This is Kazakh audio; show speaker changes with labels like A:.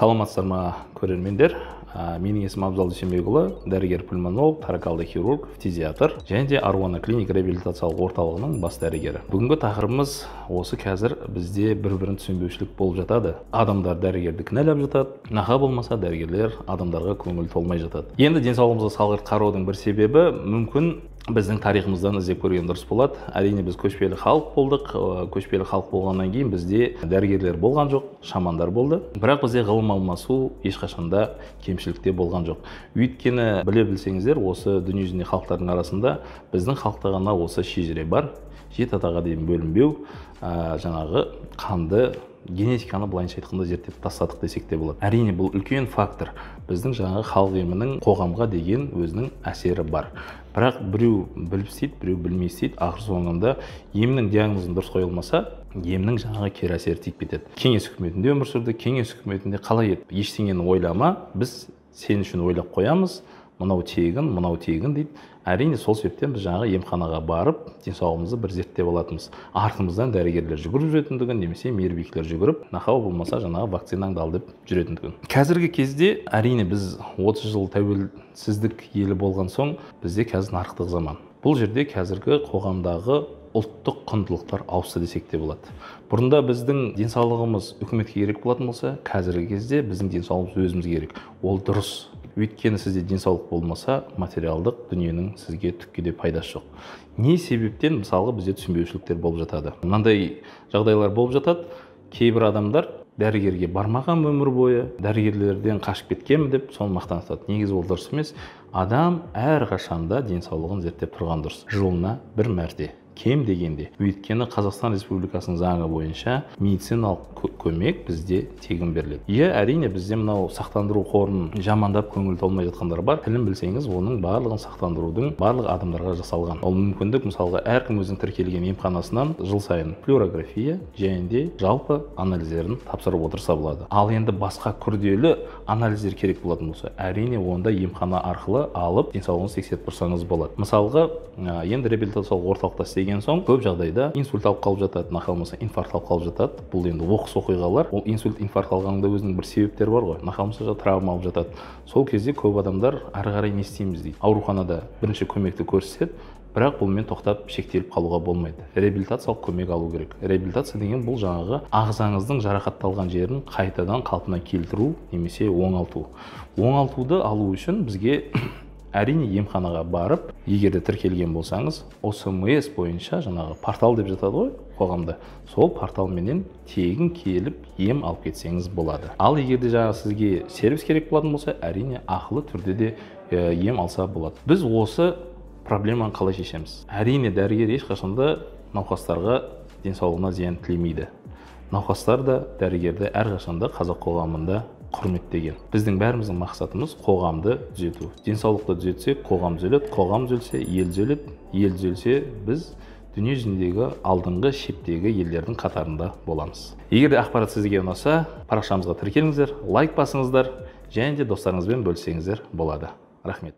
A: Саламатсыздар ма, көрермендер? Менің есімім Абзал Дүйсенбекұлы, дәрігер-пульмонолог, торакалды хирург, фтизиатр және де Аруана клиника реабилитациялық орталығының бас дәрігері. Бүгінгі тақырыбымыз осы қазір бізде бір-бірін түсінбеушілік болып жатады. Адамдар дәрігерді кінәлап жатады, наға болмаса дәрігерлер адамдарға көңіл толмай жатады. Енді денсаулығымызға салғырт қараудың бір себебі мүмкін біздің тарихымыздан іздеп көрген дұрыс болады. Әрине біз көшпелі халық болдық. Көшпелі халық болғаннан кейін бізде дәрігерлер болған жоқ, шамандар болды. Бірақ бізде ғылым алмасу ешқашанда кемшілікте болған жоқ. Өйткені біле білсеңіздер, осы дүниежүзінде халықтардың арасында біздің халықта ғана осы шежіре бар. 7 атаға дейін бөлінбеу, жаңағы қанды генетиканы былайынша айтқанда зерттеп тастадық десек те болады. Әрине бұл үлкен фактор. Біздің жаңағы халық емінің қоғамға деген өзінің әсері бар. Бірақ біреу біліп істейді, біреу білмей істейді. Ақыр соңында емнің диагнозын дұрыс қойылмаса, емнің жаңағы кері әсері тиіп кетеді. Кеңес үкіметінде өмір сүрді, кеңес үкіметінде қалай еді? Ештеңені ойлама, біз сен үшін ойлап қоямыз, мынау тегін дейді. Әрине сол себептен біз жаңағы емханаға барып, денсаулығымызды бір зерттеп алатынбыз. Артымыздан дәрігерлер жүгіріп жүретіндігін, немесе мейірбикелер жүгіріп, нақау болмаса жаңағы вакцинаңды ал деп жүретіндігін. Қазіргі кезде әрине біз 30 жыл тәуелсіздік елі болған соң, бізде қазір нарықтық заман. Бұл жерде қазіргі қоғамдағы ұлттық құндылықтар ауысты десек те болады. Бұрында біздің денсаулығымыз үкіметке керек болатын болса, қазіргі кезде біздің денсаулығымыз өзімізге керек. Ол дұрыс. Өйткені сізде денсаулық болмаса, материалдық дүниенің сізге түкке де пайдасы жоқ. Не себептен мысалға бізде түсінбеушіліктер болып жатады? Мынандай жағдайлар болып жатады. Кейбір адамдар дәрігерге бармаған өмір бойы, дәрігерлерден қашып кеткенмін деп соны мақтан тұтады. Негізі ол дұрыс емес. Адам әрқашанда денсаулығын зерттеп тұрған дұрыс. Жылына бір мәрте, кем дегенде. Өйткені Қазақстан Республикасының заңы бойынша медициналық көмек бізде тегін беріледі. Әрине бізде мынау сақтандыру қорын жамандап көңіл толмай жатқандар бар. Тілін білсеңіз, оның барлығын сақтандырудың барлық адамдарға жасалған. Ол мүмкіндік, мысалға, әркім өзінің тіркелген емханасынан жыл сайын флюорография және де жалпы анализдерін тапсырып отырса болады. Ал енді басқа күрделі анализдер керек болатын болса, әрине онда емхана арқылы алып денсаулығыңызды тексеріп тұрсаңыз болады. Мысалға, енді реабилитациялық орталықта істеген соң көп жағдайда инсульт алып қалып жатады, нақалмаса инфаркт алып қалып жатады. Бұл енді оқыс оқиғалар. Ол инсульт, инфаркт алғанда өзінің бір себептері бар ғой. Нақалмаса травма алып жатады. Сол кезде көп адамдар ары қарай не істейміз дейді. Ауруханада бірінші көмекті көрсетеді, бірақ бұлмен тоқтап шектеліп қалуға болмайды. Реабилитациялық көмек алу керек. Реабилитация деген бұл жаңағы ағзаңыздың жарақатталған жерін қайтадан қалпына келтіру немесе оңалту. Оңалтуды алу үшін бізге әрине емханаға барып, егер де тіркелген болсаңыз, ОСМС бойынша жаңағы портал деп жатады ғой қоғамда. Сол порталменен тегін келіп ем алып кетсеңіз болады. Ал егер де жаңағы сізге сервис керек болатын болса, әрине ақылы түрде де ем алса болады. Біз осы проблеманы қалай шешеміз? Әрине дәрігер ешқашанда науқастарға денсаулығына зиян тілемейді. Науқастар да дәрігерді әрқашанда қазақ қоғамында құрметтеген. Біздің бәріміздің мақсатымыз қоғамды түзету. Денсаулықты түзетсек, қоғам түзеледі, қоғам түзелсе, ел түзеледі, ел түзелсе, біз дүние жүзіндегі алдыңғы шептегі елдердің қатарында боламыз. Егер де ақпарат сізге ұнаса, парақшамызға тіркеліңіздер, лайк басыңыздар, және де достарыңызбен бөліссеңіздер болады. Рахмет.